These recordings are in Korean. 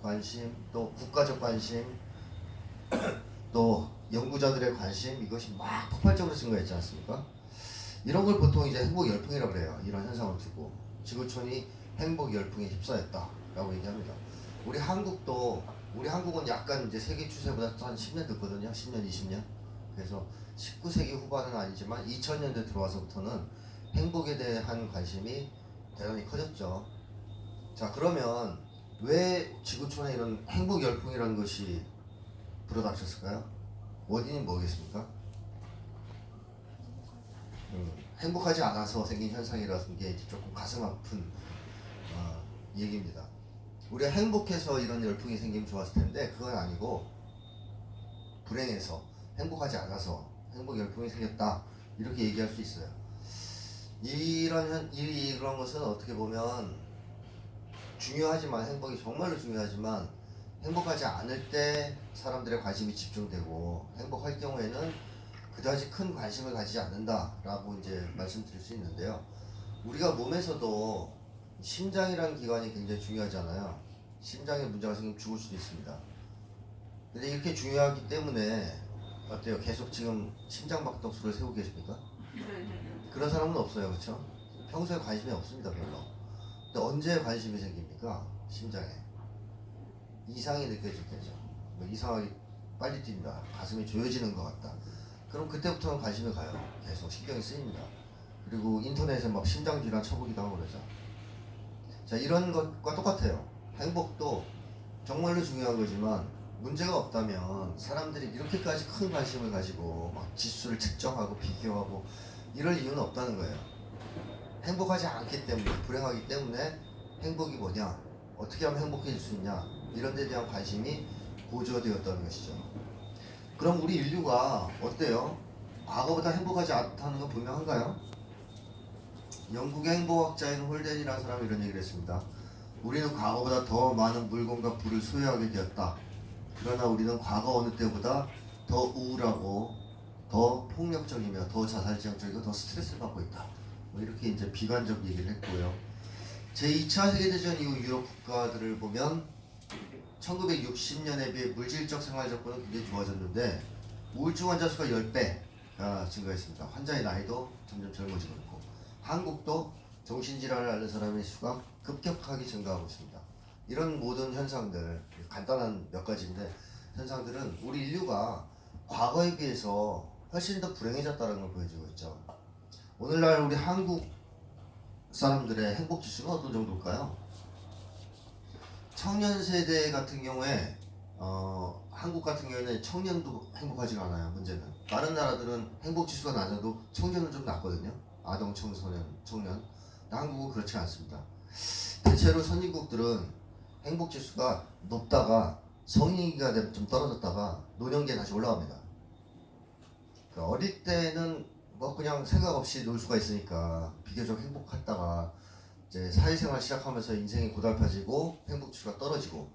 관심, 또 국가적 관심, 또 연구자들의 관심, 이것이 막 폭발적으로 증가했지 않습니까? 이런 걸 보통 이제 행복 열풍이라고 그래요. 이런 현상을 두고 지구촌이 행복 열풍에 휩싸였다라고 얘기합니다. 우리 한국은 약간 이제 세계 추세보다 한 10년 됐거든요. 10년, 20년. 그래서 19세기 후반은 아니지만 2000년대 들어와서부터는 행복에 대한 관심이 대단히 커졌죠. 자, 그러면 왜 지구촌에 이런 행복 열풍이라는 것이 불어닥쳤을까요? 원인이 뭐겠습니까? 행복하지 않아서 생긴 현상이라는 게 조금 가슴 아픈 얘기입니다. 우리가 행복해서 이런 열풍이 생기면 좋았을 텐데 그건 아니고 불행해서 행복하지 않아서 행복 열풍이 생겼다 이렇게 얘기할 수 있어요. 이런 것은 어떻게 보면 중요하지만 행복이 정말로 중요하지만 행복하지 않을 때 사람들의 관심이 집중되고 행복할 경우에는 그다지 큰 관심을 가지지 않는다라고 이제 말씀드릴 수 있는데요. 우리가 몸에서도 심장이라는 기관이 굉장히 중요하잖아요. 심장에 문제가 생기면 죽을 수도 있습니다. 근데 이렇게 중요하기 때문에 어때요? 계속 지금 심장박동수를 세우고 계십니까? 그런 사람은 없어요, 그렇죠? 평소에 관심이 없습니다, 별로. 근데 언제 관심이 생깁니까? 심장에 이상이 느껴질 때죠. 뭐 이상하게 빨리 뛴다, 가슴이 조여지는 것 같다. 그럼 그때부터는 관심이 가요. 계속 신경이 쓰입니다. 그리고 인터넷에 막 심장질환 쳐보기도 하고 그러죠. 자, 이런 것과 똑같아요. 행복도 정말로 중요한 거지만 문제가 없다면 사람들이 이렇게까지 큰 관심을 가지고 막 지수를 측정하고 비교하고 이럴 이유는 없다는 거예요. 행복하지 않기 때문에, 불행하기 때문에 행복이 뭐냐, 어떻게 하면 행복해질 수 있냐, 이런 데 대한 관심이 고조되었다는 것이죠. 그럼 우리 인류가 어때요? 과거보다 행복하지 않다는 건 분명한가요? 영국의 행복학자인 홀덴이라는 사람이 이런 얘기를 했습니다. 우리는 과거보다 더 많은 물건과 부를 소유하게 되었다. 그러나 우리는 과거 어느 때보다 더 우울하고 더 폭력적이며 더 자살지향적이고 더 스트레스를 받고 있다. 뭐 이렇게 이제 비관적 얘기를 했고요. 제2차 세계대전 이후 유럽 국가들을 보면 1960년에 비해 물질적 생활 조건은 굉장히 좋아졌는데 우울증 환자 수가 10배가 증가했습니다. 환자의 나이도 점점 젊어지고 있고 한국도 정신질환을 앓는 사람의 수가 급격하게 증가하고 있습니다. 이런 모든 현상들, 간단한 몇 가지인데 현상들은 우리 인류가 과거에 비해서 훨씬 더 불행해졌다는 걸 보여주고 있죠. 오늘날 우리 한국 사람들의 행복 지수는 어떤 정도일까요? 청년 세대 같은 경우에 한국 같은 경우에는 청년도 행복하지가 않아요. 문제는 다른 나라들은 행복 지수가 낮아도 청년은 좀 낮거든요. 아동, 청소년, 청년. 한국은 그렇지 않습니다. 대체로 선진국들은 행복 지수가 높다가 성인기가 되면 좀 떨어졌다가 노년기에 다시 올라갑니다. 그러니까 어릴 때는 뭐 그냥 생각 없이 놀 수가 있으니까 비교적 행복했다가 이제 사회생활 시작하면서 인생이 고달파지고 행복지수가 떨어지고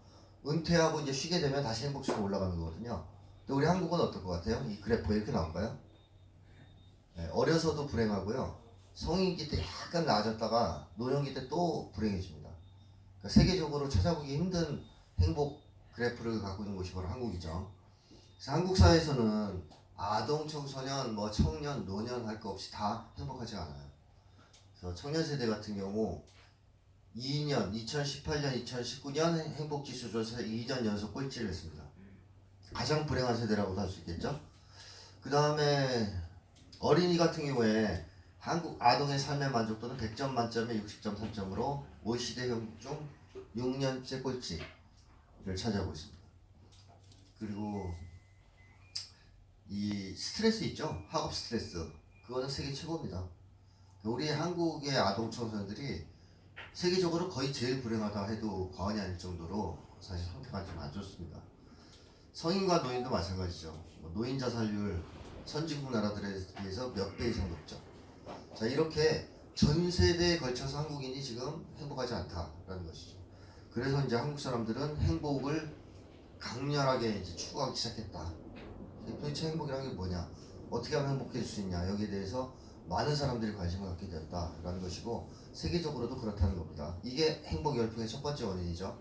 은퇴하고 이제 쉬게 되면 다시 행복지수가 올라가는 거거든요. 근데 우리 한국은 어떨 것 같아요? 이 그래프 이렇게 나올까요? 네, 어려서도 불행하고요. 성인기 때 약간 나아졌다가 노년기 때 또 불행해집니다. 그러니까 세계적으로 찾아보기 힘든 행복 그래프를 갖고 있는 곳이 바로 한국이죠. 그래서 한국 사회에서는 아동, 청소년, 뭐 청년, 노년 할 거 없이 다 행복하지 않아요. 그래서 청년 세대 같은 경우 2018년, 2019년 행복지수 조사에서 2년 연속 꼴찌를 했습니다. 가장 불행한 세대라고도 할 수 있겠죠. 그 다음에 어린이 같은 경우에 한국 아동의 삶의 만족도는 100점 만점에 60.3점으로 OECD 형국 중 6년째 꼴찌를 차지하고 있습니다. 그리고 이 스트레스 있죠? 학업 스트레스. 그거는 세계 최고입니다. 우리 한국의 아동 청소년들이 세계적으로 거의 제일 불행하다 해도 과언이 아닐 정도로 사실 상태가 좀 안 좋습니다. 성인과 노인도 마찬가지죠. 노인 자살률 선진국 나라들에 비해서 몇 배 이상 높죠. 자, 이렇게 전 세대에 걸쳐서 한국인이 지금 행복하지 않다라는 것이죠. 그래서 이제 한국 사람들은 행복을 강렬하게 이제 추구하기 시작했다. 도대체 행복이라는 게 뭐냐? 어떻게 하면 행복해질 수 있냐? 여기에 대해서 많은 사람들이 관심을 갖게 되었다라는 것이고 세계적으로도 그렇다는 겁니다. 이게 행복 열풍의 첫 번째 원인이죠.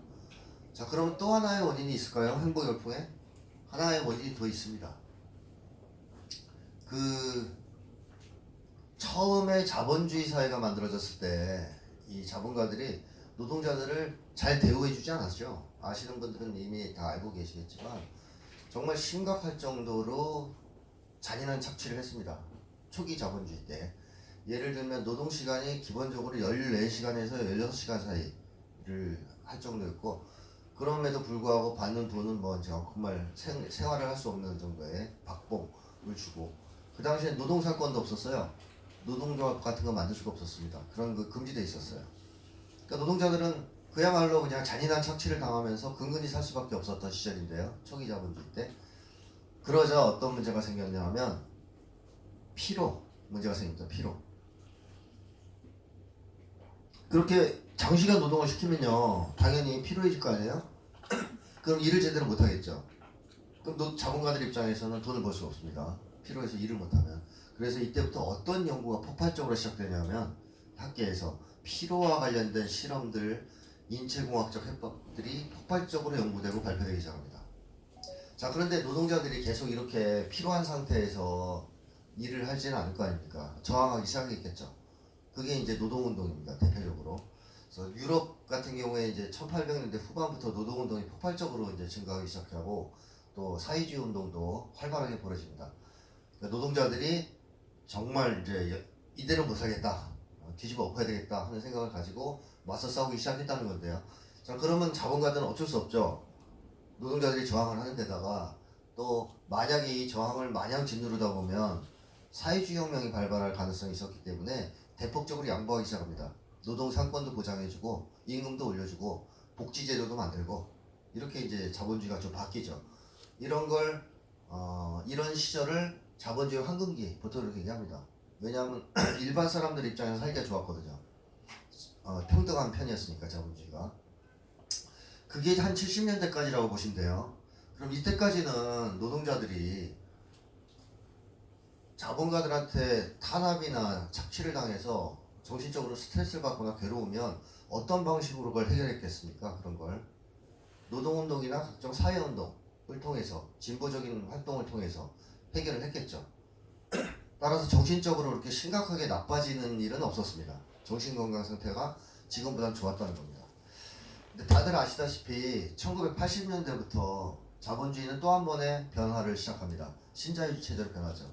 자, 그럼 또 하나의 원인이 있을까요? 행복 열풍에 하나의 원인이 더 있습니다. 그 처음에 자본주의 사회가 만들어졌을 때 이 자본가들이 노동자들을 잘 대우해주지 않았죠. 아시는 분들은 이미 다 알고 계시겠지만 정말 심각할 정도로 잔인한 착취를 했습니다. 초기 자본주의 때. 예를 들면 노동시간이 기본적으로 14시간에서 16시간 사이를 할 정도였고, 그럼에도 불구하고 받는 돈은 뭐 정말 생활을 할 수 없는 정도의 박봉을 주고, 그 당시에 노동사건도 없었어요. 노동조합 같은 거 만들 수가 없었습니다. 그런 거 금지돼 있었어요. 그러니까 노동자들은 그야말로 그냥 잔인한 착취를 당하면서 근근히 살 수밖에 없었던 시절인데요. 초기 자본주의 때. 그러자 어떤 문제가 생겼냐 하면 피로 문제가 생깁니다. 피로. 그렇게 장시간 노동을 시키면요 당연히 피로해질 거 아니에요? 그럼 일을 제대로 못하겠죠. 그럼 자본가들 입장에서는 돈을 벌 수가 없습니다. 피로해서 일을 못하면. 그래서 이때부터 어떤 연구가 폭발적으로 시작되냐면 학계에서 피로와 관련된 실험들, 인체공학적 해법들이 폭발적으로 연구되고 발표되기 시작합니다. 자, 그런데 노동자들이 계속 이렇게 피로한 상태에서 일을 하지는 않을 거 아닙니까? 저항하기 시작했겠죠. 그게 이제 노동운동입니다. 대표적으로. 그래서 유럽 같은 경우에 이제 1800년대 후반부터 노동운동이 폭발적으로 이제 증가하기 시작하고 또 사회주의 운동도 활발하게 벌어집니다. 그러니까 노동자들이 정말 이제 이대로 못 살겠다, 뒤집어 엎어야 되겠다 하는 생각을 가지고 맞서 싸우기 시작했다는 건데요. 자, 그러면 자본가들은 어쩔 수 없죠. 노동자들이 저항을 하는 데다가 또 만약에 이 저항을 마냥 짓누르다 보면 사회주의 혁명이 발발할 가능성이 있었기 때문에 대폭적으로 양보하기 시작합니다. 노동 상권도 보장해주고 임금도 올려주고 복지제도도 만들고 이렇게 이제 자본주의가 좀 바뀌죠. 이런 걸 이런 시절을 자본주의 황금기 보통 이렇게 얘기합니다. 왜냐하면 일반 사람들 입장에서 살기가 좋았거든요. 평등한 편이었으니까 자본주의가. 그게 한 70년대까지라고 보시면 돼요. 그럼 이때까지는 노동자들이 자본가들한테 탄압이나 착취를 당해서 정신적으로 스트레스를 받거나 괴로우면 어떤 방식으로 그걸 해결했겠습니까? 그런 걸 노동운동이나 각종 사회운동을 통해서 진보적인 활동을 통해서 해결을 했겠죠. 따라서 정신적으로 그렇게 심각하게 나빠지는 일은 없었습니다. 정신건강 상태가 지금보다 좋았다는 겁니다. 근데 다들 아시다시피 1980년대부터 자본주의는 또 한 번의 변화를 시작합니다. 신자유주의 체제로 변하죠.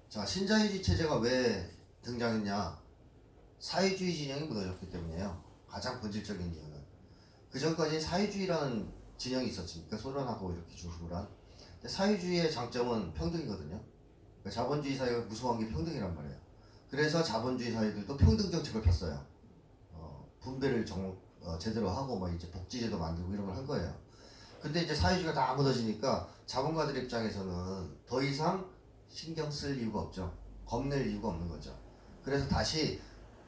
자, 신자유주의 체제가 왜 등장했냐? 사회주의 진영이 무너졌기 때문이에요. 가장 본질적인 이유는. 그 전까지 사회주의라는 진영이 있었으니까 소련하고 이렇게 중심으로 한. 근데 사회주의의 장점은 평등이거든요. 그러니까 자본주의 사회가 무서워한 게 평등이란 말이에요. 그래서 자본주의 사회들도 평등 정책을 폈어요. 분배를 제대로 하고 뭐 이제 복지제도 만들고 이런 걸 한 거예요. 근데 이제 사회주의가 다 무너지니까 자본가들 입장에서는 더 이상 신경 쓸 이유가 없죠. 겁낼 이유가 없는 거죠. 그래서 다시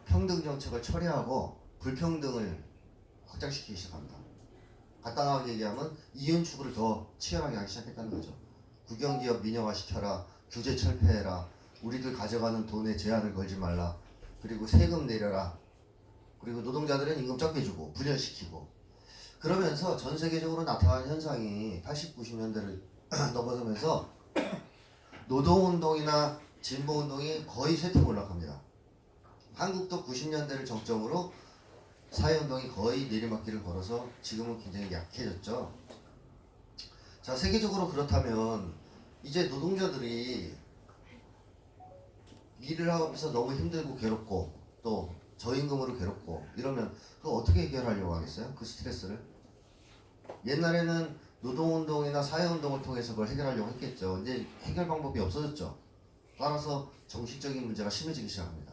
평등 정책을 철회하고 불평등을 확장시키기 시작합니다. 간단하게 얘기하면 이윤 추구를 더 치열하게 하기 시작했다는 거죠. 국영기업 민영화시켜라, 규제 철폐해라, 우리들 가져가는 돈에 제한을 걸지 말라, 그리고 세금 내려라, 그리고 노동자들은 임금 적게 주고 분열시키고. 그러면서 전 세계적으로 나타난 현상이 80, 90년대를 넘어서면서 노동운동이나 진보운동이 거의 쇠퇴몰락합니다. 한국도 90년대를 정점으로 사회운동이 거의 내리막길을 걸어서 지금은 굉장히 약해졌죠. 자, 세계적으로 그렇다면 이제 노동자들이 일을 하면서 너무 힘들고 괴롭고 또 저임금으로 괴롭고 이러면 그거 어떻게 해결하려고 하겠어요? 그 스트레스를. 옛날에는 노동운동이나 사회운동을 통해서 그걸 해결하려고 했겠죠. 근데 해결 방법이 없어졌죠. 따라서 정신적인 문제가 심해지기 시작합니다.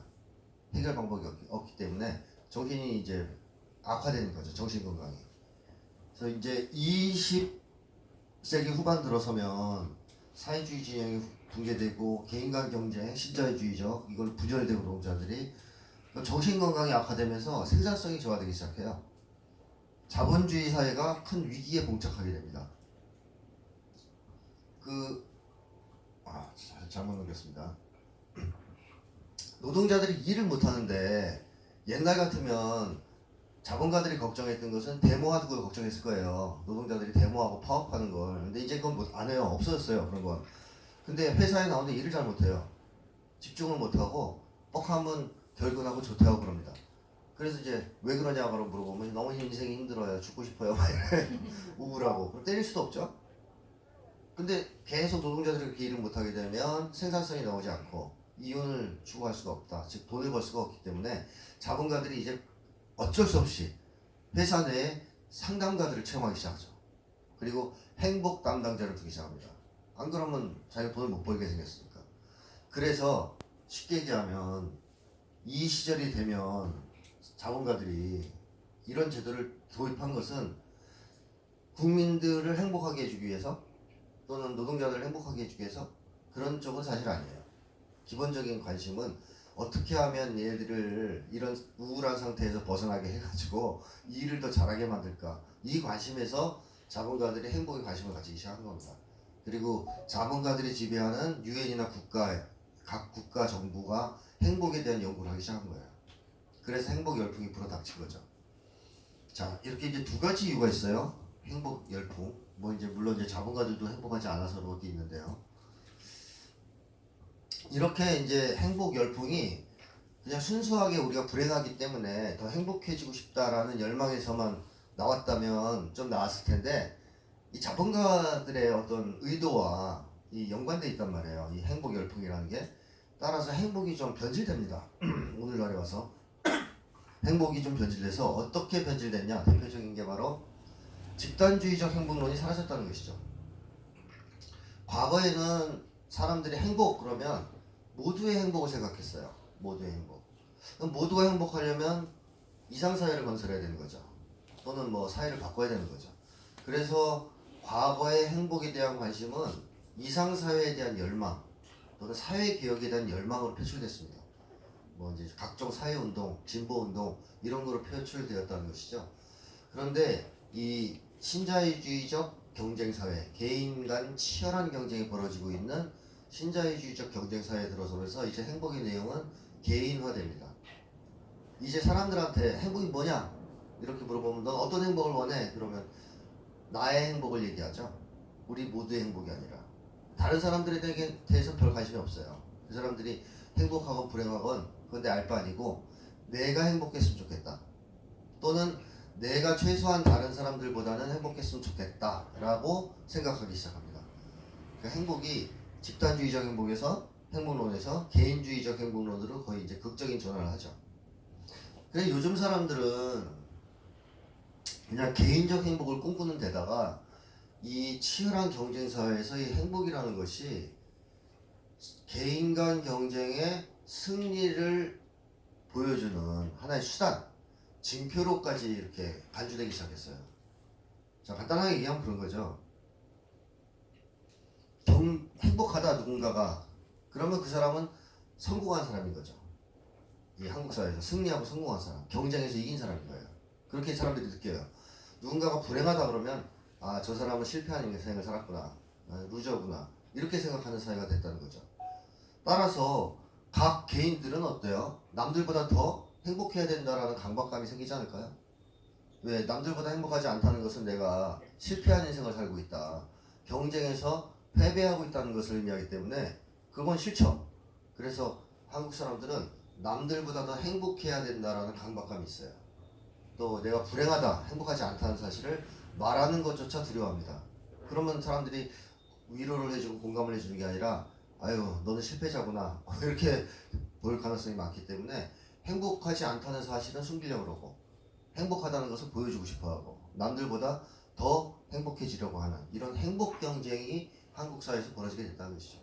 해결 방법이 없기 때문에 정신이 이제 악화되는 거죠. 정신건강이. 그래서 이제 20세기 후반 들어서면 사회주의 진영이 붕괴되고 개인 간 경쟁, 신자유주의죠. 이걸 부절되고 노동자들이 정신건강이 악화되면서 생산성이 저하되기 시작해요. 자본주의 사회가 큰 위기에 봉착하게 됩니다. 잘못 넘겼습니다. 노동자들이 일을 못하는데 옛날 같으면 자본가들이 걱정했던 것은 데모하는 걸 걱정했을 거예요. 노동자들이 데모하고 파업하는 걸. 근데 이제 그건 안 해요. 없어졌어요. 그런 건. 근데 회사에 나오는데 일을 잘 못해요. 집중을 못하고 뻑하면 결근하고 조퇴하고 그럽니다. 그래서 이제 왜 그러냐고 물어보면 너무 인생이 힘들어요. 죽고 싶어요. 막 이래. 우울하고. 그럼 때릴 수도 없죠. 근데 계속 노동자들이 그렇게 일을 못하게 되면 생산성이 나오지 않고 이윤을 추구할 수가 없다. 즉 돈을 벌 수가 없기 때문에 자본가들이 이제 어쩔 수 없이 회사 내에 상담가들을 채용하기 시작하죠. 그리고 행복 담당자를 두기 시작합니다. 안 그러면 자기가 돈을 못 벌게 생겼으니까. 그래서 쉽게 얘기하면 이 시절이 되면 자본가들이 이런 제도를 도입한 것은 국민들을 행복하게 해주기 위해서 또는 노동자들을 행복하게 해주기 위해서 그런 쪽은 사실 아니에요. 기본적인 관심은 어떻게 하면 얘들을 이런 우울한 상태에서 벗어나게 해가지고 일을 더 잘하게 만들까, 이 관심에서 자본가들이 행복에 관심을 가지기 시작한 겁니다. 그리고 자본가들이 지배하는 유엔이나 각 국가 정부가 행복에 대한 연구를 하기 시작한 거예요. 그래서 행복 열풍이 불어닥친 거죠. 자, 이렇게 이제 두 가지 이유가 있어요. 행복 열풍. 뭐 이제 물론 이제 자본가들도 행복하지 않아서는 어디 있는데요. 이렇게 이제 행복 열풍이 그냥 순수하게 우리가 불행하기 때문에 더 행복해지고 싶다라는 열망에서만 나왔다면 좀 나았을 텐데, 이 자본가들의 어떤 의도와 이 연관돼 있단 말이에요. 이 행복 열풍이라는 게. 따라서 행복이 좀 변질됩니다. 오늘날에 와서 행복이 좀 변질돼서 어떻게 변질됐냐? 대표적인 게 바로 집단주의적 행복론이 사라졌다는 것이죠. 과거에는 사람들이 행복 그러면 모두의 행복을 생각했어요. 모두의 행복. 그럼 모두가 행복하려면 이상사회를 건설해야 되는 거죠. 또는 뭐 사회를 바꿔야 되는 거죠. 그래서 과거의 행복에 대한 관심은 이상사회에 대한 열망 또는 사회개혁에 대한 열망으로 표출됐습니다. 뭐 이제 각종 사회운동, 진보운동 이런 거로 표출되었다는 것이죠. 그런데 이 신자유주의적 경쟁사회, 개인 간 치열한 경쟁이 벌어지고 있는 신자유주의적 경쟁사회에 들어서면서 이제 행복의 내용은 개인화됩니다. 이제 사람들한테 행복이 뭐냐? 이렇게 물어보면 넌 어떤 행복을 원해? 그러면 나의 행복을 얘기하죠. 우리 모두의 행복이 아니라. 다른 사람들에 대해서 별 관심이 없어요. 그 사람들이 행복하건 불행하건 그건 내 알 바 아니고 내가 행복했으면 좋겠다. 또는 내가 최소한 다른 사람들보다는 행복했으면 좋겠다라고 생각하기 시작합니다. 그러니까 행복이 집단주의적 행복에서 행복론에서 개인주의적 행복론으로 거의 이제 극적인 전환을 하죠. 그래서 요즘 사람들은 그냥 개인적 행복을 꿈꾸는 데다가 이 치열한 경쟁 사회에서 이 행복이라는 것이 개인 간 경쟁의 승리를 보여주는 하나의 수단, 징표로까지 이렇게 간주되기 시작했어요. 자, 간단하게 얘기하면 그런 거죠. 행복하다 누군가가, 그러면 그 사람은 성공한 사람인 거죠. 이 한국 사회에서 승리하고 성공한 사람, 경쟁에서 이긴 사람인 거예요. 그렇게 사람들이 느껴요. 누군가가 불행하다 그러면 아, 저 사람은 실패한 인생을 살았구나, 아, 루저구나, 이렇게 생각하는 사회가 됐다는 거죠. 따라서 각 개인들은 어때요? 남들보다 더 행복해야 된다라는 강박감이 생기지 않을까요? 왜? 남들보다 행복하지 않다는 것은 내가 실패한 인생을 살고 있다, 경쟁에서 패배하고 있다는 것을 의미하기 때문에 그건 싫죠. 그래서 한국 사람들은 남들보다 더 행복해야 된다라는 강박감이 있어요. 또 내가 불행하다, 행복하지 않다는 사실을 말하는 것조차 두려워합니다. 그러면 사람들이 위로를 해주고 공감을 해주는 게 아니라 아유 너는 실패자구나 이렇게 볼 가능성이 많기 때문에 행복하지 않다는 사실은 숨기려고 그러고 행복하다는 것을 보여주고 싶어하고 남들보다 더 행복해지려고 하는 이런 행복 경쟁이 한국 사회에서 벌어지게 됐다는 것이죠.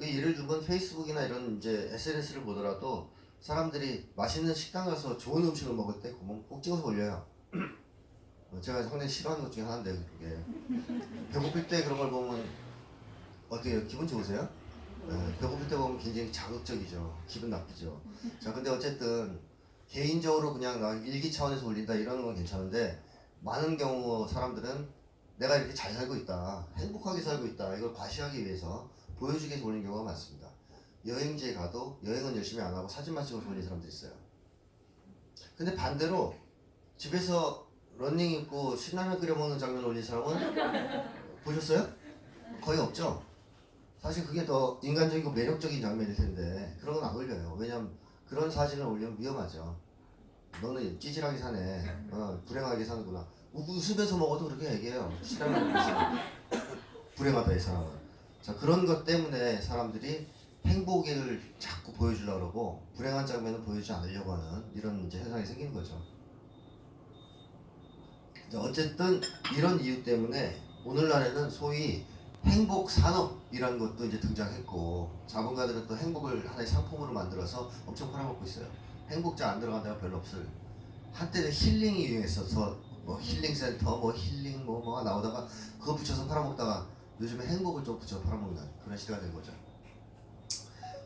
예를 들면 페이스북이나 이런 이제 SNS를 보더라도 사람들이 맛있는 식당 가서 좋은 음식을 먹을 때 꼭 찍어서 올려요. 제가 상당히 싫어하는 것 중에 하나인데 그게 배고플 때 그런 걸 보면 어때요? 기분 좋으세요? 네, 배고플 때 보면 굉장히 자극적이죠. 기분 나쁘죠. 자, 근데 어쨌든 개인적으로 그냥 나 일기 차원에서 올린다 이러는 건 괜찮은데 많은 경우 사람들은 내가 이렇게 잘 살고 있다, 행복하게 살고 있다, 이걸 과시하기 위해서 보여주기 위해서 올리는 경우가 많습니다. 여행지에 가도 여행은 열심히 안 하고 사진만 찍어서 올리는 사람들이 있어요. 근데 반대로 집에서 러닝 입고 신라면 끓여 먹는 장면 올린 사람은 보셨어요? 거의 없죠? 사실 그게 더 인간적이고 매력적인 장면일 텐데 그런 건 안 올려요. 왜냐면 그런 사진을 올리면 위험하죠. 너는 찌질하게 사네. 불행하게 사는구나. 웃으면서 먹어도 그렇게 얘기해요. 신라면 먹으면 불행하다 이 사람은. 자, 그런 것 때문에 사람들이 행복을 자꾸 보여주려고 그러고 불행한 장면을 보여주지 않으려고 하는 이런 이제 현상이 생기는 거죠. 어쨌든 이런 이유 때문에 오늘날에는 소위 행복 산업이라는 것도 이제 등장했고 자본가들은 또 행복을 하나의 상품으로 만들어서 엄청 팔아먹고 있어요. 행복자 안 들어간 데가 별로 없을. 한때는 힐링이 유행했어서 뭐 힐링 센터 뭐 힐링 뭐가 나오다가 그거 붙여서 팔아먹다가 요즘에 행복을 좀 붙여 팔아먹는 그런 시대가 된 거죠.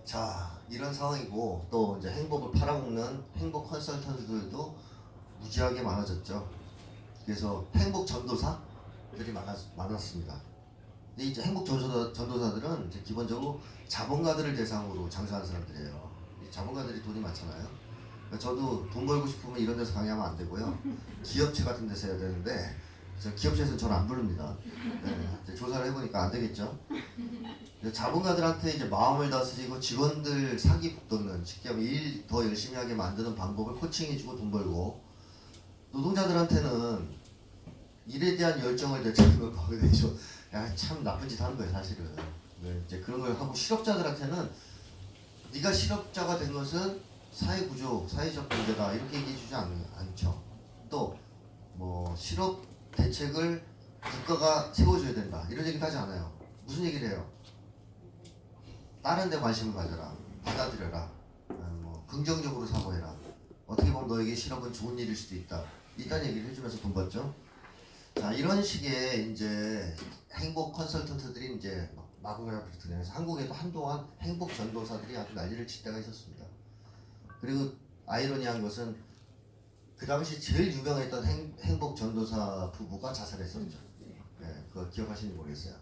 자, 이런 상황이고 또 이제 행복을 팔아먹는 행복 컨설턴트들도 무지하게 많아졌죠. 그래서 행복 전도사들이 많았습니다. 근데 이제 행복 전도사들은 이제 기본적으로 자본가들을 대상으로 장사하는 사람들이에요. 이 자본가들이 돈이 많잖아요. 그러니까 저도 돈 벌고 싶으면 이런 데서 강의하면 안 되고요. 기업체 같은 데서 해야 되는데 기업체에서는 저를 안 부릅니다. 네, 조사를 해보니까 안 되겠죠. 자본가들한테 이제 마음을 다스리고 직원들 사기 북돋는 쉽게 하면 일 더 열심히 하게 만드는 방법을 코칭해주고 돈 벌고 노동자들한테는 일에 대한 열정을 되찾는 걸 거기서 참 나쁜 짓 하는 거예요 사실은. 이제 그런 걸 하고 실업자들한테는 네가 실업자가 된 것은 사회 구조, 사회적 문제다 이렇게 얘기해주지 않죠. 또 뭐 실업 대책을 국가가 세워줘야 된다 이런 얘기도 하지 않아요. 무슨 얘기를 해요? 다른 데 관심을 가져라. 받아들여라. 뭐 긍정적으로 사고해라. 어떻게 보면 너에게 실업은 좋은 일일 수도 있다. 이딴 얘기를 해주면서 돈 벌죠. 자, 이런 식의 이제 행복 컨설턴트들이 이제 마구마구 들으면서 한국에도 한동안 행복 전도사들이 아주 난리를 칠 때가 있었습니다. 그리고 아이러니한 것은 그 당시 제일 유명했던 행복 전도사 부부가 자살했었죠. 그거 기억하시는지 모르겠어요.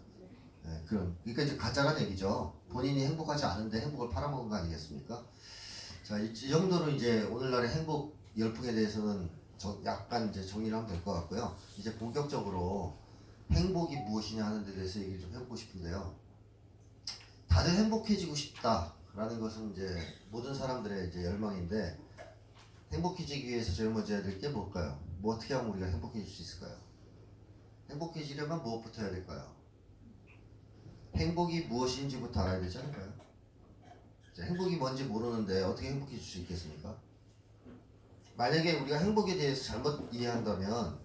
그러니까 이제 가짜란 얘기죠. 본인이 행복하지 않은데 행복을 팔아먹은 거 아니겠습니까? 자, 이 정도로 이제 오늘날의 행복 열풍에 대해서는 약간 이제 정리를 하면 될 것 같고요. 이제 본격적으로 행복이 무엇이냐 하는 데 대해서 얘기를 좀 해보고 싶은데요. 다들 행복해지고 싶다라는 것은 이제 모든 사람들의 이제 열망인데 행복해지기 위해서 제일 먼저 해야 될 게 뭘까요? 뭐 어떻게 하면 우리가 행복해질 수 있을까요? 행복해지려면 무엇부터 해야 될까요? 행복이 무엇인지부터 알아야 되지 않을까요? 행복이 뭔지 모르는데 어떻게 행복해질 수 있겠습니까? 만약에 우리가 행복에 대해서 잘못 이해한다면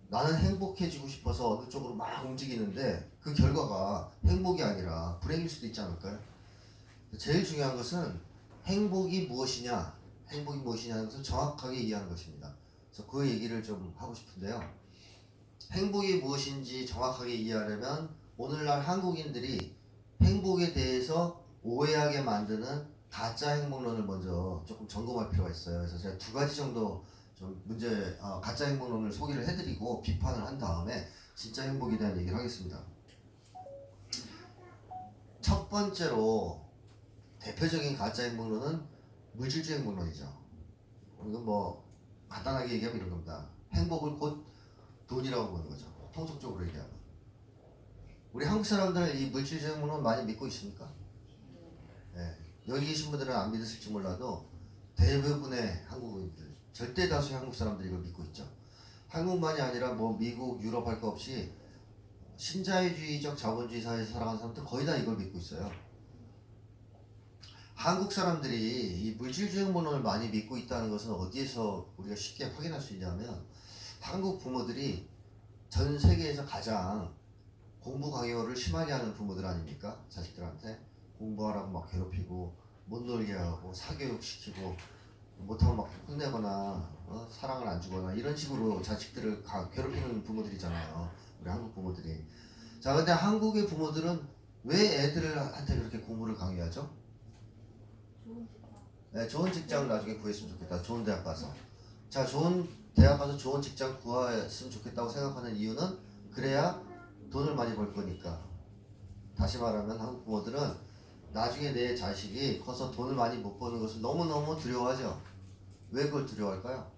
나는 행복해지고 싶어서 어느 쪽으로 막 움직이는데 그 결과가 행복이 아니라 불행일 수도 있지 않을까요? 제일 중요한 것은 행복이 무엇이냐는 것을 정확하게 이해하는 것입니다. 그래서 그 얘기를 좀 하고 싶은데요. 행복이 무엇인지 정확하게 이해하려면 오늘날 한국인들이 행복에 대해서 오해하게 만드는 가짜 행복론을 먼저 조금 점검할 필요가 있어요. 그래서 제가 두 가지 정도 좀 가짜 행복론을 소개를 해드리고 비판을 한 다음에 진짜 행복에 대한 얘기를 하겠습니다. 첫 번째로 대표적인 가짜 행복론은 물질주의 행복론이죠. 이건 뭐 간단하게 얘기하면 이런 겁니다. 행복을 곧 돈이라고 보는 거죠. 통속적으로 얘기하면. 우리 한국 사람들은 이 물질주의 행복론 많이 믿고 있습니까? 네. 여기 계신 분들은 안 믿으실지 몰라도 대부분의 한국인들, 절대 다수의 한국 사람들이 이걸 믿고 있죠. 한국만이 아니라 뭐 미국, 유럽 할 거 없이 신자유주의적 자본주의 사회에서 살아가는 사람들 거의 다 이걸 믿고 있어요. 한국 사람들이 이 물질주의 행복론을 많이 믿고 있다는 것은 어디에서 우리가 쉽게 확인할 수 있냐면 한국 부모들이 전 세계에서 가장 공부 강요를 심하게 하는 부모들 아닙니까? 자식들한테 공부하라고 막 괴롭히고 못 놀게 하고 사교육 시키고 못하면 막 혼내거나 사랑을 안 주거나 이런 식으로 자식들을 괴롭히는 부모들이잖아요. 우리 한국 부모들이. 자, 근데 한국의 부모들은 왜 애들한테 그렇게 공부를 강요하죠? 네, 좋은 직장을 나중에 구했으면 좋겠다. 좋은 대학 가서. 자, 좋은 대학 가서 좋은 직장 구했으면 좋겠다고 생각하는 이유는 그래야 돈을 많이 벌 거니까. 다시 말하면 한국 부모들은 나중에 내 자식이 커서 돈을 많이 못 버는 것을 너무너무 두려워하죠. 왜 그걸 두려워할까요?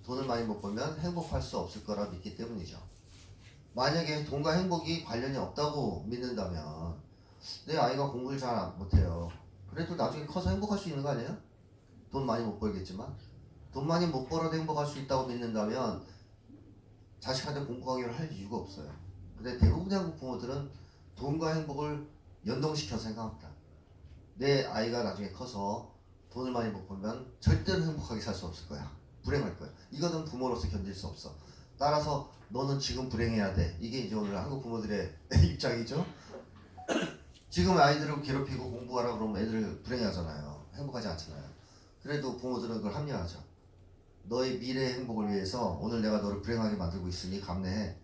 돈을 많이 못 벌면 행복할 수 없을 거라 믿기 때문이죠. 만약에 돈과 행복이 관련이 없다고 믿는다면 내 아이가 공부를 잘 못해요. 그래도 나중에 커서 행복할 수 있는 거 아니에요? 돈 많이 못 벌겠지만 돈 많이 못 벌어도 행복할 수 있다고 믿는다면 자식한테 공부하기를 할 이유가 없어요. 근데 대부분의 한국 부모들은 돈과 행복을 연동시켜서 생각합니다. 내 아이가 나중에 커서 돈을 많이 못 벌면 절대로 행복하게 살 수 없을 거야. 불행할 거야. 이거는 부모로서 견딜 수 없어. 따라서 너는 지금 불행해야 돼. 이게 이제 오늘 한국 부모들의 입장이죠. 지금 아이들을 괴롭히고 공부하라 그러면 애들 불행해하잖아요. 행복하지 않잖아요. 그래도 부모들은 그걸 합리화하죠. 너의 미래의 행복을 위해서 오늘 내가 너를 불행하게 만들고 있으니 감내해.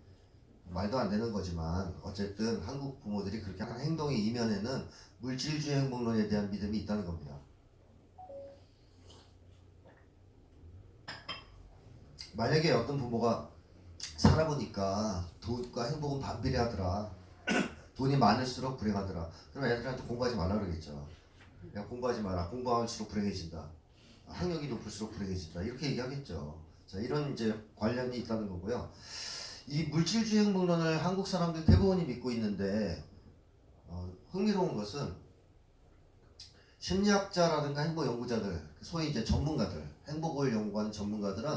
말도 안 되는 거지만 어쨌든 한국 부모들이 그렇게 하는 행동의 이면에는 물질주의 행복론에 대한 믿음이 있다는 겁니다. 만약에 어떤 부모가 살아보니까 돈과 행복은 반비례하더라. 돈이 많을수록 불행하더라. 그럼 애들한테 공부하지 말라 그러겠죠. 야, 공부하지 마라. 공부할수록 불행해진다. 학력이 높을수록 불행해진다. 이렇게 얘기하겠죠. 자, 이런 이제 관련이 있다는 거고요. 이 물질주의 행복론을 한국 사람들 대부분이 믿고 있는데 흥미로운 것은 심리학자라든가 행복 연구자들, 소위 이제 전문가들, 행복을 연구하는 전문가들은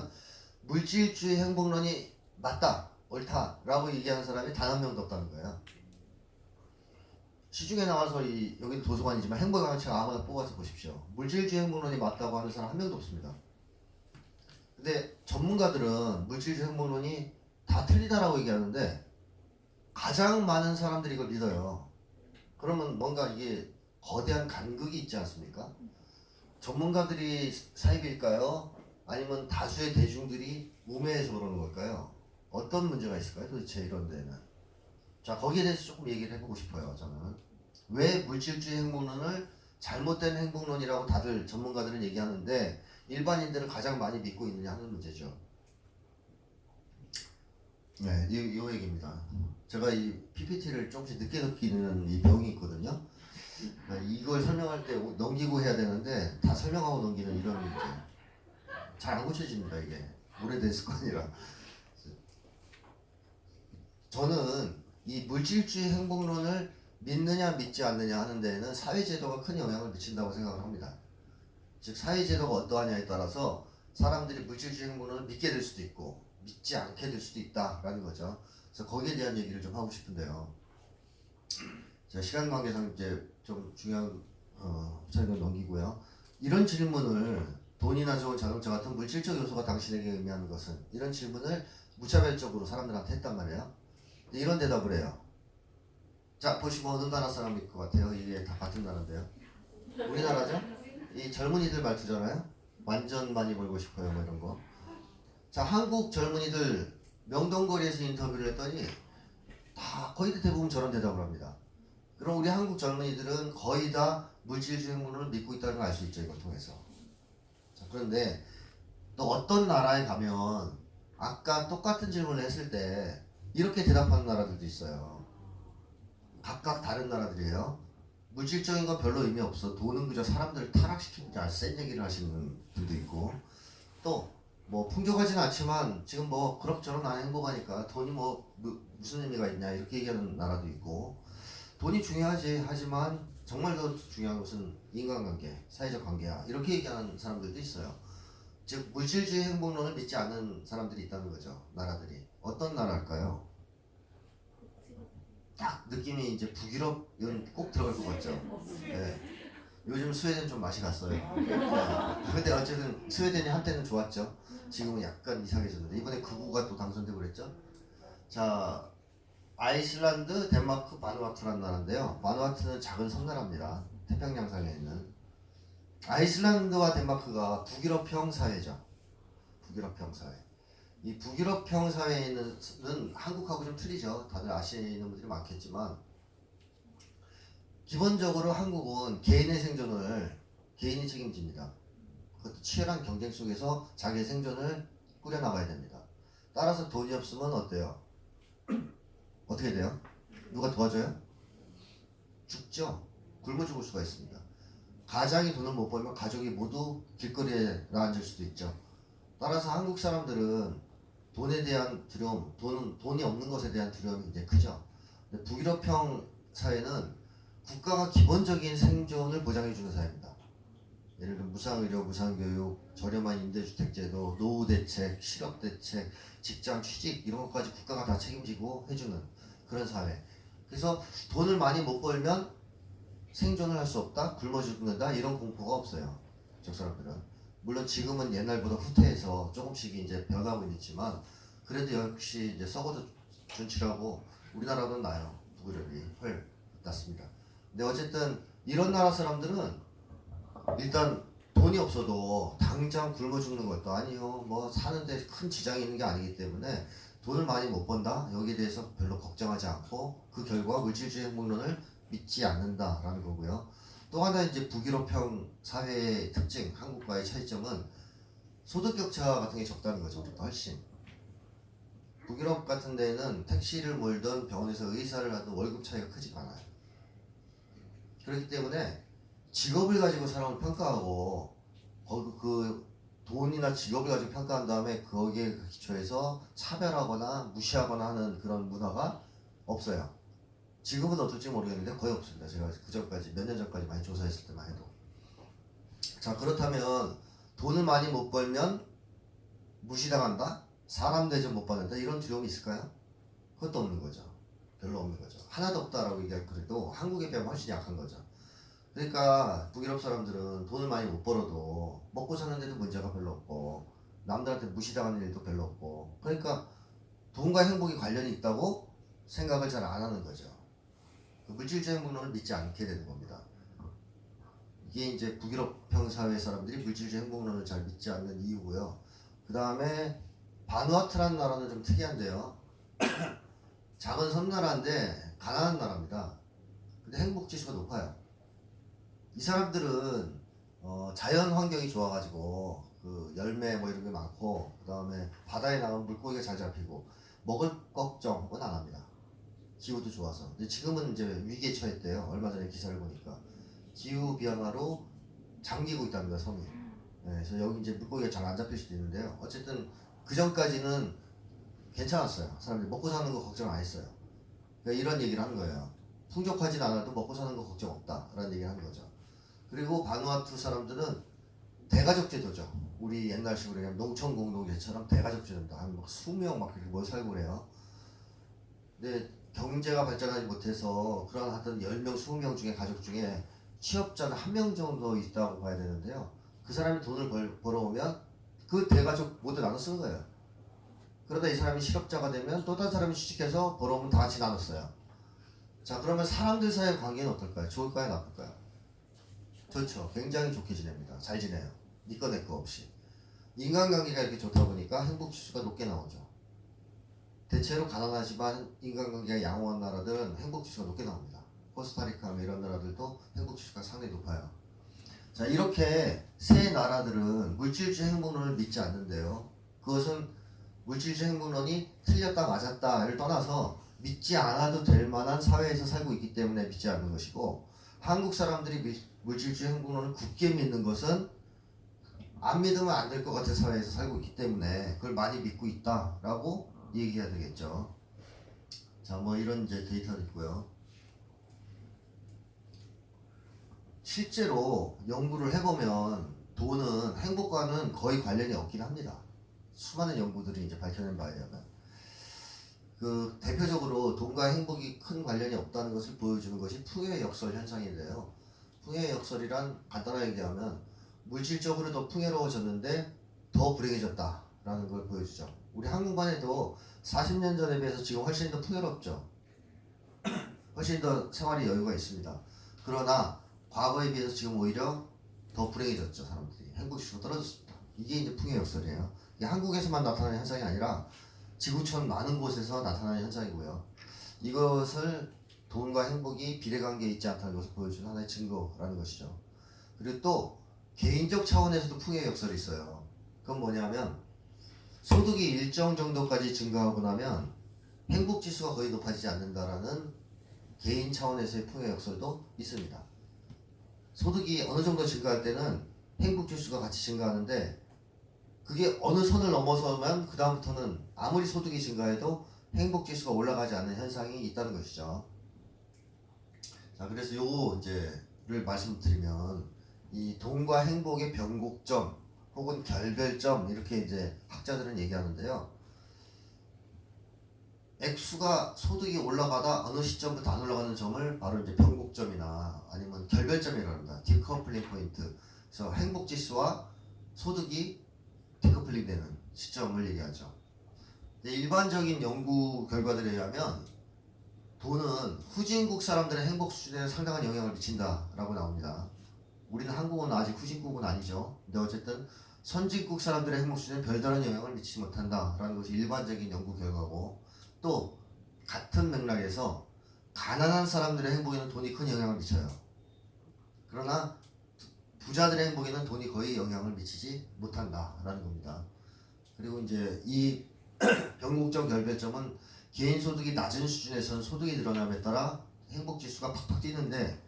물질주의 행복론이 맞다, 옳다라고 얘기하는 사람이 단 한 명도 없다는 거예요. 시중에 나와서 여기는 도서관이지만 행복의 가치가 아무나 뽑아서 보십시오. 물질주의 행복론이 맞다고 하는 사람 한 명도 없습니다. 근데 전문가들은 물질주의 행복론이 다 틀리다라고 얘기하는데 가장 많은 사람들이 이걸 믿어요. 그러면 뭔가 이게 거대한 간극이 있지 않습니까? 전문가들이 사입일까요? 아니면 다수의 대중들이 우매해서 그러는 걸까요? 어떤 문제가 있을까요? 도대체 이런 데는. 자, 거기에 대해서 조금 얘기를 해보고 싶어요. 저는 왜 물질주의 행복론을 잘못된 행복론이라고 다들 전문가들은 얘기하는데 일반인들은 가장 많이 믿고 있느냐 하는 문제죠. 네, 이 얘기입니다. 제가 이 PPT를 조금씩 늦게 느끼는 이 병이 있거든요. 이걸 설명할 때 넘기고 해야 되는데 다 설명하고 넘기는 이런 문제. 잘 안 고쳐집니다. 이게 오래된 습관이라. 저는 이 물질주의 행복론을 믿느냐 믿지 않느냐 하는 데에는 사회제도가 큰 영향을 미친다고 생각을 합니다. 즉 사회제도가 어떠하냐에 따라서 사람들이 물질주의 행복론을 믿게 될 수도 있고 믿지 않게 될 수도 있다라는 거죠. 그래서 거기에 대한 얘기를 좀 하고 싶은데요. 제가 시간 관계상 이제 좀 중요한 차이를 넘기고요. 이런 질문을 돈이나 좋은 자동차 같은 물질적 요소가 당신에게 의미하는 것은 이런 질문을 무차별적으로 사람들한테 했단 말이에요. 이런 대답을 해요. 자, 보시면 어느 나라 사람일 것 같아요? 이게 다 같은 나라인데요. 우리나라죠? 이 젊은이들 말투잖아요. 완전 많이 벌고 싶어요, 뭐 이런 거. 자, 한국 젊은이들 명동거리에서 인터뷰를 했더니 다 거의 대부분 저런 대답을 합니다. 그럼 우리 한국 젊은이들은 거의 다 물질주의 행복론을 믿고 있다는 걸 알 수 있죠, 이걸 통해서. 자, 그런데 또 어떤 나라에 가면 아까 똑같은 질문을 했을 때 이렇게 대답하는 나라들도 있어요. 각각 다른 나라들이에요. 물질적인 건 별로 의미 없어. 돈은 그저 사람들을 타락시키는 아주 센 얘기를 하시는 분도 있고, 또 뭐 풍족하진 않지만 지금 뭐 그럭저럭 나는 행복하니까 돈이 뭐 무슨 의미가 있냐 이렇게 얘기하는 나라도 있고, 돈이 중요하지 하지만 정말 더 중요한 것은 인간관계, 사회적 관계야 이렇게 얘기하는 사람들도 있어요. 즉 물질주의 행복론을 믿지 않는 사람들이 있다는 거죠. 나라들이 어떤 나라일까요? 딱 느낌이 이제 북유럽은 꼭 들어갈 것 같죠. 네. 요즘 스웨덴 좀 맛이 갔어요. 네. 근데 어쨌든 스웨덴이 한때는 좋았죠. 지금은 약간 이상해졌는데 이번에 극우가 또 당선되고 그랬죠. 자, 아이슬란드, 덴마크, 바누아투라는 나라인데요. 바누아투는 작은 섬나라입니다. 태평양상에 있는. 아이슬란드와 덴마크가 북유럽형 사회죠. 북유럽형 사회. 이 북유럽형 사회는 한국하고 좀 틀리죠. 다들 아시는 분들이 많겠지만 기본적으로 한국은 개인의 생존을 개인이 책임집니다. 그것도 치열한 경쟁 속에서 자기의 생존을 꾸려나가야 됩니다. 따라서 돈이 없으면 어때요? 어떻게 돼요? 누가 도와줘요? 죽죠. 굶어 죽을 수가 있습니다. 가장이 돈을 못 벌면 가족이 모두 길거리에 나앉을 수도 있죠. 따라서 한국 사람들은 돈에 대한 두려움, 돈이 없는 것에 대한 두려움이 굉장히 크죠. 근데 북유럽형 사회는 국가가 기본적인 생존을 보장해주는 사회입니다. 예를 들어 무상의료, 무상교육, 저렴한 임대주택제도, 노후대책, 실업대책, 직장 취직 이런 것까지 국가가 다 책임지고 해주는 그런 사회. 그래서 돈을 많이 못 벌면 생존을 할 수 없다, 굶어 죽는다 이런 공포가 없어요. 저 사람들은. 물론 지금은 옛날보다 후퇴해서 조금씩 이제 변하고 있지만 그래도 역시 이제 썩어도 준치라고 우리나라보다 나아요. 북유럽이 훨 낫습니다. 근데 어쨌든 이런 나라 사람들은 일단 돈이 없어도 당장 굶어 죽는 것도 아니요. 뭐 사는데 큰 지장이 있는 게 아니기 때문에 돈을 많이 못 번다. 여기에 대해서 별로 걱정하지 않고 그 결과 물질주의 행복론을 믿지 않는다라는 거고요. 또 하나 이제 북유럽형 사회의 특징, 한국과의 차이점은 소득 격차 같은 게 적다는 거죠. 우리보다 훨씬. 북유럽 같은 데는 택시를 몰든 병원에서 의사를 하든 월급 차이가 크지가 않아요. 그렇기 때문에 직업을 가지고 사람을 평가하고 그 돈이나 직업을 가지고 평가한 다음에 거기에 기초해서 차별하거나 무시하거나 하는 그런 문화가 없어요. 지금은 어떨지 모르겠는데 거의 없습니다. 제가 그 전까지 몇 년 전까지 많이 조사했을 때만 해도. 자, 그렇다면 돈을 많이 못 벌면 무시당한다? 사람 대접 못 받는다? 이런 두려움이 있을까요? 그것도 없는 거죠. 별로 없는 거죠. 하나도 없다라고 얘기할 그래도 한국에 비하면 훨씬 약한 거죠. 그러니까 북유럽 사람들은 돈을 많이 못 벌어도 먹고 사는데도 문제가 별로 없고 남들한테 무시당하는 일도 별로 없고 그러니까 돈과 행복이 관련이 있다고 생각을 잘 안 하는 거죠. 그 물질주의 행복론을 믿지 않게 되는 겁니다. 이게 이제 북유럽형 사회 사람들이 물질주의 행복론을 잘 믿지 않는 이유고요. 그 다음에 바누아투라는 나라는 좀 특이한데요. 작은 섬나라인데 가난한 나라입니다. 근데 행복지수가 높아요. 이 사람들은 자연 환경이 좋아가지고 그 열매 뭐 이런 게 많고 그 다음에 바다에 나가면 물고기가 잘 잡히고 먹을 걱정은 안 합니다. 기후도 좋아서. 근데 지금은 이제 위기에 처했대요. 얼마 전에 기사를 보니까 기후 변화로 잠기고 있답니다, 섬이. 네, 그래서 여기 이제 물고기가 잘 안 잡힐 수도 있는데요. 어쨌든 그 전까지는 괜찮았어요. 사람들이 먹고 사는 거 걱정 안 했어요. 그러니까 이런 얘기를 하는 거예요. 풍족하진 않아도 먹고 사는 거 걱정 없다라는 얘기를 하는 거죠. 그리고 바누아투 사람들은 대가족 제도죠. 우리 옛날식으로 그냥 농촌 공동체처럼 대가족 제도입니다. 한 막 20명 막 이렇게 모여 살고 그래요. 근데 경제가 발전하지 못해서 그런 하여튼 10명, 20명 중에 가족 중에 취업자는 한 명 정도 있다고 봐야 되는데요. 그 사람이 돈을 벌어오면 그 대가족 모두 나눠 쓰는 거예요. 그러다 이 사람이 실업자가 되면 또 다른 사람이 취직해서 벌어오면 다 같이 나눴어요. 자, 그러면 사람들 사이의 관계는 어떨까요? 좋을까요? 나쁠까요? 좋죠. 굉장히 좋게 지냅니다. 잘 지내요. 니 거 내 거 없이. 인간관계가 이렇게 좋다 보니까 행복지수가 높게 나오죠. 대체로 가난하지만 인간관계가 양호한 나라들은 행복지수가 높게 나옵니다. 코스타리카 이런 나라들도 행복지수가 상당히 높아요. 자, 이렇게 세 나라들은 물질주의 행복론을 믿지 않는데요. 그것은 물질주의 행복론이 틀렸다 맞았다를 떠나서 믿지 않아도 될 만한 사회에서 살고 있기 때문에 믿지 않는 것이고, 한국 사람들이 물질주의 행복론을 굳게 믿는 것은 안 믿으면 안 될 것 같은 사회에서 살고 있기 때문에 그걸 많이 믿고 있다라고 얘기해야 되겠죠. 자, 뭐 이런 이제 데이터도 있고요. 실제로 연구를 해보면 돈은 행복과는 거의 관련이 없긴 합니다. 수많은 연구들이 이제 밝혀낸 바에 의하면 그 대표적으로 돈과 행복이 큰 관련이 없다는 것을 보여주는 것이 풍요의 역설 현상인데요. 풍요의 역설이란 간단하게 얘기하면 물질적으로 더 풍요로워졌는데 더 불행해졌다라는 걸 보여주죠. 우리 한국만 해도 40년 전에 비해서 지금 훨씬 더 풍요롭죠. 훨씬 더 생활의 여유가 있습니다. 그러나 과거에 비해서 지금 오히려 더 불행해졌죠. 사람들이 행복지수가 떨어졌습니다. 이게 이제 풍요의 역설이에요. 이게 한국에서만 나타나는 현상이 아니라 지구촌 많은 곳에서 나타나는 현상이고요. 이것을 돈과 행복이 비례관계에 있지 않다는 것을 보여주는 하나의 증거라는 것이죠. 그리고 또 개인적 차원에서도 풍요의 역설이 있어요. 그건 뭐냐면 소득이 일정 정도까지 증가하고 나면 행복지수가 거의 높아지지 않는다라는 개인 차원에서의 풍요의 역설도 있습니다. 소득이 어느 정도 증가할 때는 행복지수가 같이 증가하는데 그게 어느 선을 넘어서면 그 다음부터는 아무리 소득이 증가해도 행복지수가 올라가지 않는 현상이 있다는 것이죠. 자, 그래서 요거 이제를 말씀드리면 이 돈과 행복의 변곡점 혹은 결별점 이렇게 이제 학자들은 얘기하는데요. 액수가 소득이 올라가다 어느 시점부터 안 올라가는 점을 바로 이제 변곡점이나 아니면 결별점이라고 합니다. 디커플링 포인트. 그래서 행복지수와 소득이 디커플링 되는 시점을 얘기하죠. 일반적인 연구 결과들에 의하면 돈은 후진국 사람들의 행복 수준에 상당한 영향을 미친다라고 나옵니다. 우리는 한국은 아직 후진국은 아니죠. 근데 어쨌든 선진국 사람들의 행복 수준에 별다른 영향을 미치지 못한다라는 것이 일반적인 연구 결과고, 또 같은 맥락에서 가난한 사람들의 행복에는 돈이 큰 영향을 미쳐요. 그러나 부자들의 행복에는 돈이 거의 영향을 미치지 못한다라는 겁니다. 그리고 이제 이 변곡점 결별점은 개인 소득이 낮은 수준에서는 소득이 늘어남에 따라 행복 지수가 팍팍 뛰는데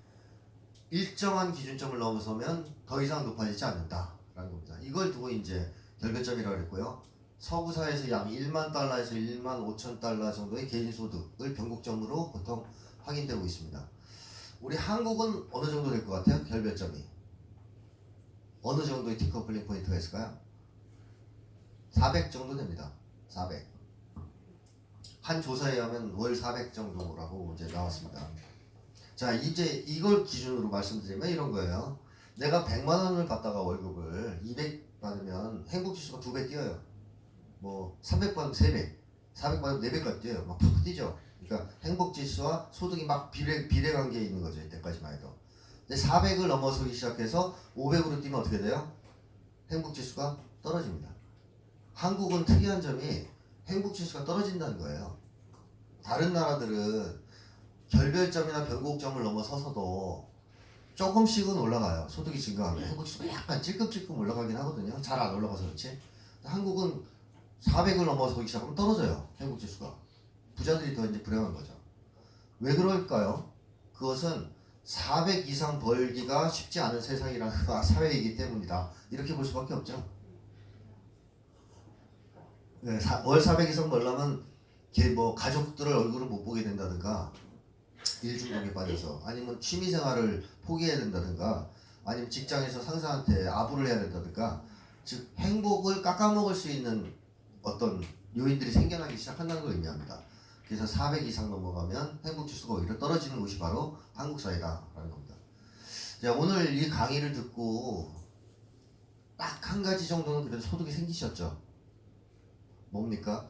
일정한 기준점을 넘어서면 더 이상 높아지지 않는다라는 겁니다. 이걸 두고 이제 결별점이라고 했고요. 서구 사회에서 약 1만 달러에서 1만 5천 달러 정도의 개인 소득을 변곡점으로 보통 확인되고 있습니다. 우리 한국은 어느 정도 될 것 같아요? 결별점이 어느 정도의 디커플링 포인트가 있을까요? 400 정도 됩니다. 400. 한 조사에 의하면 월 400 정도라고 이제 나왔습니다. 자, 이제 이걸 기준으로 말씀드리면 이런 거예요. 내가 100만 원을 받다가 월급을 200 받으면 행복지수가 2배 뛰어요. 뭐 300 받으면 3배, 400 받으면 4배까지 뛰어요. 막 팍 뛰죠. 그러니까 행복지수와 소득이 막 비례관계에 있는 거죠. 이때까지만 해도. 근데 400을 넘어서기 시작해서 500으로 뛰면 어떻게 돼요? 행복지수가 떨어집니다. 한국은 특이한 점이 행복지수가 떨어진다는 거예요. 다른 나라들은 결별점이나 변곡점을 넘어서서도 조금씩은 올라가요. 소득이 증가하면 행복지수가 약간 찔끔찔끔 올라가긴 하거든요. 잘 안 올라가서 그렇지. 한국은 400을 넘어서기 시작하면 떨어져요. 행복지수가. 부자들이 더 이제 불행한 거죠. 왜 그럴까요? 그것은 400 이상 벌기가 쉽지 않은 세상이라는 사회이기 때문이다. 이렇게 볼 수밖에 없죠. 네, 월 400 이상 벌려면 뭐 가족들을 얼굴을 못 보게 된다든가, 일중독에 빠져서, 아니면 취미생활을 포기해야 된다든가, 아니면 직장에서 상사한테 아부를 해야 된다든가, 즉 행복을 깎아먹을 수 있는 어떤 요인들이 생겨나기 시작한다는 걸 의미합니다. 그래서 400 이상 넘어가면 행복지수가 오히려 떨어지는 곳이 바로 한국 사회다라는 겁니다. 자, 오늘 이 강의를 듣고 딱 한 가지 정도는 그래도 소득이 생기셨죠? 뭡니까?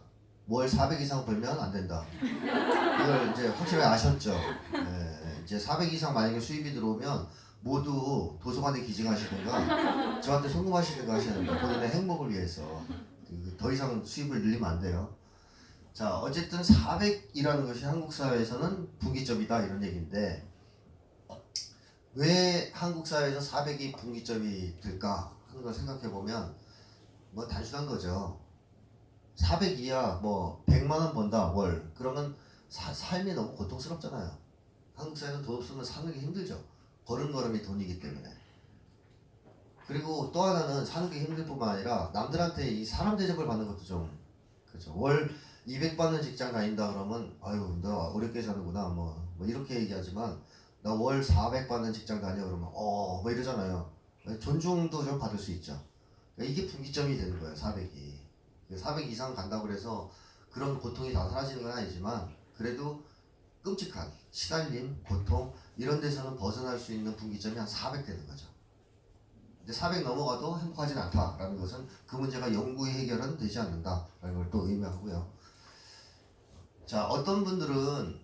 월 400 이상 벌면 안 된다. 이걸 이제 확실하게 아셨죠? 네, 이제 400 이상 만약에 수입이 들어오면 모두 도서관에 기증하시든가 저한테 송금하시든가 하셔야 됩니다. 본인의 행복을 위해서. 더 이상 수입을 늘리면 안 돼요. 자, 어쨌든 400이라는 것이 한국 사회에서는 분기점이다 이런 얘기인데, 왜 한국 사회에서 400이 분기점이 될까 하는 걸 생각해 보면 뭐 단순한 거죠. 400이야 뭐 100만 원 번다 월, 그러면 삶이 너무 고통스럽잖아요. 한국 사회는 돈 없으면 사는 게 힘들죠. 걸음걸음이 돈이기 때문에. 그리고 또 하나는 사는 게 힘들 뿐만 아니라 남들한테 이 사람 대접을 받는 것도 좀 그렇죠. 월 200 받는 직장 다닌다 그러면 아유 너 어렵게 사는구나 뭐 이렇게 얘기하지만, 나 월 400 받는 직장 다녀 그러면 뭐 이러잖아요. 존중도 좀 받을 수 있죠. 그러니까 이게 분기점이 되는 거예요. 400이 400 이상 간다고 해서 그런 고통이 다 사라지는 건 아니지만, 그래도 끔찍한 시달림, 고통 이런 데서는 벗어날 수 있는 분기점이 한 400 되는 거죠. 근데 400 넘어가도 행복하진 않다라는 것은 그 문제가 영구히 해결은 되지 않는다라는 걸 또 의미하고요. 자, 어떤 분들은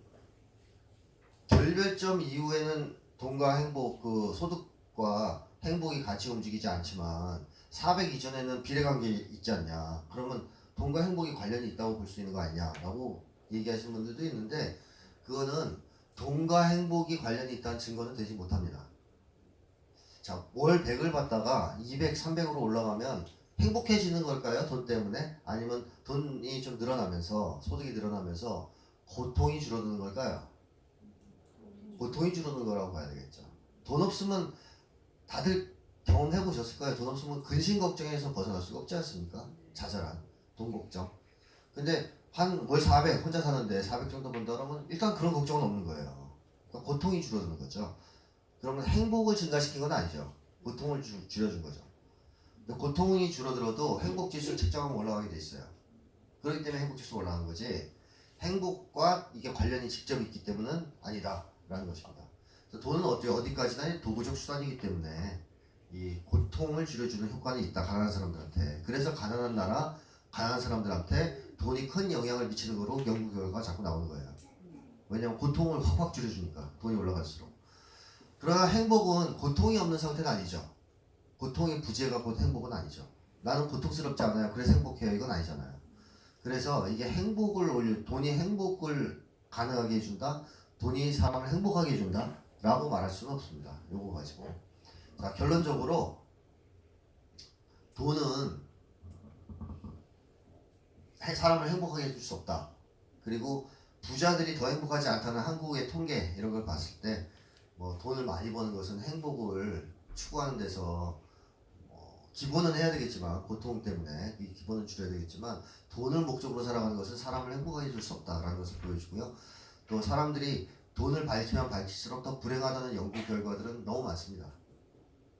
결별점 이후에는 돈과 행복, 그 소득과 행복이 같이 움직이지 않지만 400 이전에는 비례관계 있지 않냐, 그러면 돈과 행복이 관련이 있다고 볼 수 있는 거 아니냐라고 얘기하시는 분들도 있는데, 그거는 돈과 행복이 관련이 있다는 증거는 되지 못합니다. 자, 월 100을 받다가 200, 300으로 올라가면 행복해지는 걸까요? 돈 때문에? 아니면 돈이 좀 늘어나면서, 소득이 늘어나면서 고통이 줄어드는 걸까요? 고통이 줄어드는 거라고 봐야 되겠죠. 돈 없으면 다들 경험해 보셨을 거예요. 돈 없으면 근심 걱정에서 벗어날 수가 없지 않습니까? 자잘한 돈 걱정. 근데 한 월 400 혼자 사는데 400 정도 번다 그러면 일단 그런 걱정은 없는 거예요. 그러니까 고통이 줄어드는 거죠. 그러면 행복을 증가시킨 건 아니죠. 고통을 줄여준 거죠. 근데 고통이 줄어들어도 행복 지수 측정하면 올라가게 돼 있어요. 그렇기 때문에 행복 지수가 올라가는 거지. 행복과 이게 관련이 직접 있기 때문은 아니다라는 것입니다. 그래서 돈은 어디까지나 도구적 수단이기 때문에 이 고통을 줄여주는 효과는 있다. 가난한 사람들한테. 그래서 가난한 나라, 가난한 사람들한테 돈이 큰 영향을 미치는 거로 연구 결과가 자꾸 나오는 거예요. 왜냐하면 고통을 확확 줄여주니까 돈이 올라갈수록. 그러나 행복은 고통이 없는 상태는 아니죠. 고통의 부재가 곧 행복은 아니죠. 나는 고통스럽지 않아요. 그래서 행복해요. 이건 아니잖아요. 그래서 이게 돈이 행복을 가능하게 해준다. 돈이 사람을 행복하게 해준다. 라고 말할 수는 없습니다. 요거 가지고. 자, 결론적으로 돈은 사람을 행복하게 해줄 수 없다. 그리고 부자들이 더 행복하지 않다는 한국의 통계 이런 걸 봤을 때 뭐 돈을 많이 버는 것은 행복을 추구하는 데서 기본은 해야 되겠지만 고통 때문에 이 기본은 줄여야 되겠지만 돈을 목적으로 살아가는 것은 사람을 행복하게 해줄 수 없다라는 것을 보여주고요. 또 사람들이 돈을 밝히면 밝힐수록 더 불행하다는 연구 결과들은 너무 많습니다.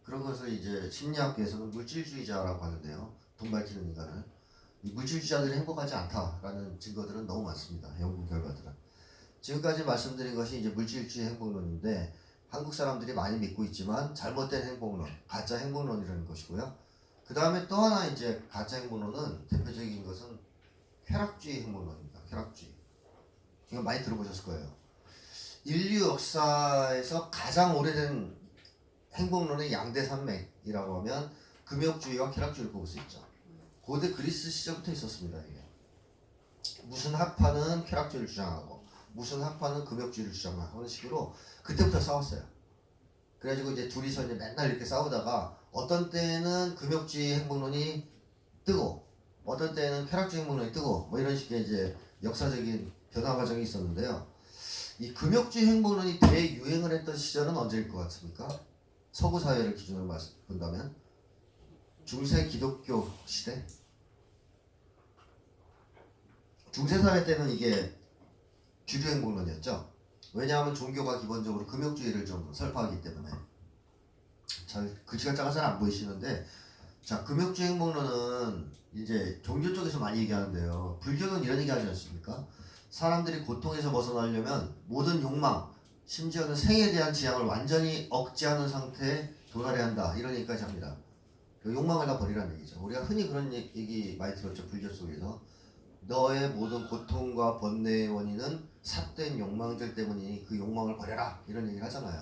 그런 것을 이제 심리학계에서는 물질주의자라고 하는데요. 돈 밝히는 인간을. 이 물질주의자들이 행복하지 않다라는 증거들은 너무 많습니다. 연구 결과들은. 지금까지 말씀드린 것이 이제 물질주의 행복론인데 한국 사람들이 많이 믿고 있지만 잘못된 행복론, 가짜 행복론이라는 것이고요. 그 다음에 또 하나 이제 가짜 행복론은 대표적인 것은 쾌락주의 행복론입니다. 쾌락주의. 이거 많이 들어보셨을 거예요. 인류 역사에서 가장 오래된 행복론의 양대 산맥이라고 하면 금욕주의와 쾌락주의를 꼽을 수 있죠. 고대 그리스 시절부터 있었습니다. 이게. 무슨 학파는 쾌락주의를 주장하고 무슨 학파는 금욕주의를 주장하는 식으로 그때부터 싸웠어요. 그래가지고 이제 둘이서 이제 맨날 이렇게 싸우다가 어떤 때는 금욕주의 행복론이 뜨고 어떤 때는 쾌락주의 행복론이 뜨고 뭐 이런 식의 이제 역사적인 변화 과정이 있었는데요. 이 금욕주의 행복론이 대유행을 했던 시절은 언제일 것 같습니까? 서구 사회를 기준으로 본다면 중세 기독교 시대? 중세 사회 때는 이게 주류 행복론이었죠. 왜냐하면 종교가 기본적으로 금욕주의를 좀 설파하기 때문에. 잘 글씨가 작아서 잘 안 보이시는데, 자, 금욕주의 행복론은 이제 종교 쪽에서 많이 얘기하는데요. 불교는 이런 얘기 하지 않습니까? 사람들이 고통에서 벗어나려면 모든 욕망, 심지어는 생에 대한 지향을 완전히 억제하는 상태에 도달해야 한다. 이런 얘기까지 합니다. 그 욕망을 다 버리라는 얘기죠. 우리가 흔히 그런 얘기 많이 들었죠. 불교 속에서. 너의 모든 고통과 번뇌의 원인은 삿된 욕망들 때문이니 그 욕망을 버려라. 이런 얘기를 하잖아요.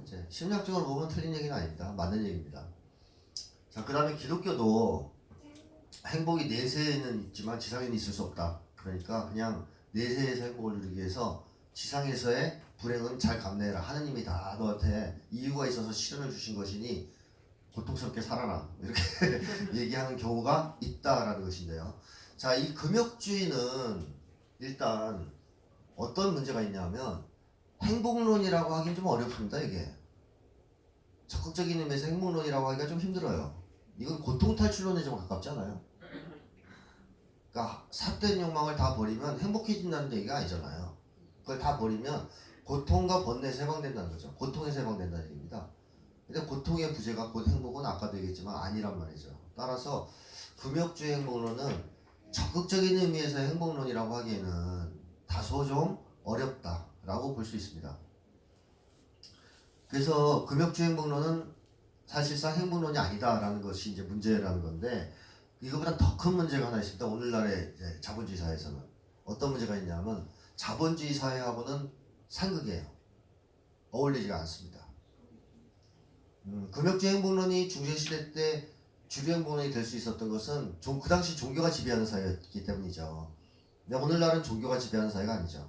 이제 심리학적으로 보면 틀린 얘기는 아닙니다. 맞는 얘기입니다. 자, 그 다음에 기독교도 행복이 내세에는 있지만 지상에는 있을 수 없다. 그러니까 그냥 내세에서 행복을 누리기 위해서 지상에서의 불행은 잘 감내해라. 하느님이 다 너한테 이유가 있어서 시련을 주신 것이니 고통스럽게 살아라. 이렇게 얘기하는 경우가 있다라는 것인데요. 자, 이 금욕주의는 일단 어떤 문제가 있냐면 행복론이라고 하긴 좀 어렵습니다. 이게 적극적인 의미에서 행복론이라고 하기가 좀 힘들어요. 이건 고통탈출론에 좀 가깝잖아요. 그러니까 삿된 욕망을 다 버리면 행복해진다는 얘기가 아니잖아요. 그걸 다 버리면 고통과 번뇌에서 해방된다는 거죠. 고통에서 해방된다는 얘기입니다. 근데 고통의 부재가 곧 행복은 아까도 얘기했지만 아니란 말이죠. 따라서 금욕주의 행복론은 적극적인 의미에서의 행복론이라고 하기에는 다소 좀 어렵다라고 볼 수 있습니다. 그래서 금욕주의 행복론은 사실상 행복론이 아니다라는 것이 이제 문제라는 건데 이거보다 더 큰 문제가 하나 있습니다. 오늘날의 이제 자본주의 사회에서는 어떤 문제가 있냐면 자본주의 사회하고는 상극이에요. 어울리지가 않습니다. 금욕주의 행복론이 중세시대 때 주류 행복론이 될 수 있었던 것은 그 당시 종교가 지배하는 사회였기 때문이죠. 근데 오늘날은 종교가 지배하는 사회가 아니죠.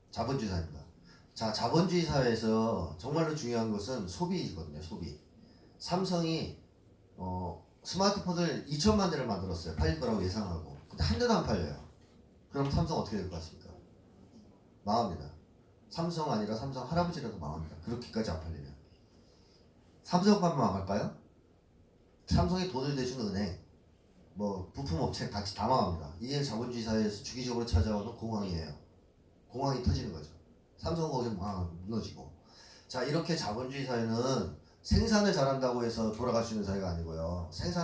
자본주의 사회입니다. 자, 자본주의 사회에서 정말로 중요한 것은 소비이거든요. 소비. 삼성이 스마트폰을 2천만 대를 만들었어요. 팔릴 거라고 예상하고. 근데 한 대도 안 팔려요. 그럼 삼성 어떻게 될 것 같습니까? 망합니다. 삼성 아니라 삼성 할아버지라도 망합니다. 그렇게까지 안 팔리면. 삼성만 망할까요? 삼성이 돈을 대주는 은행, 뭐 부품업체 같이 다 망합니다. 이게 자본주의 사회에서 주기적으로 찾아오는 공황이에요. 공황이 터지는 거죠. 삼성 거기 무너지고. 자, 이렇게 자본주의 사회는 생산을 잘한다고 해서 돌아갈 수 있는 사회가 아니고요. 생산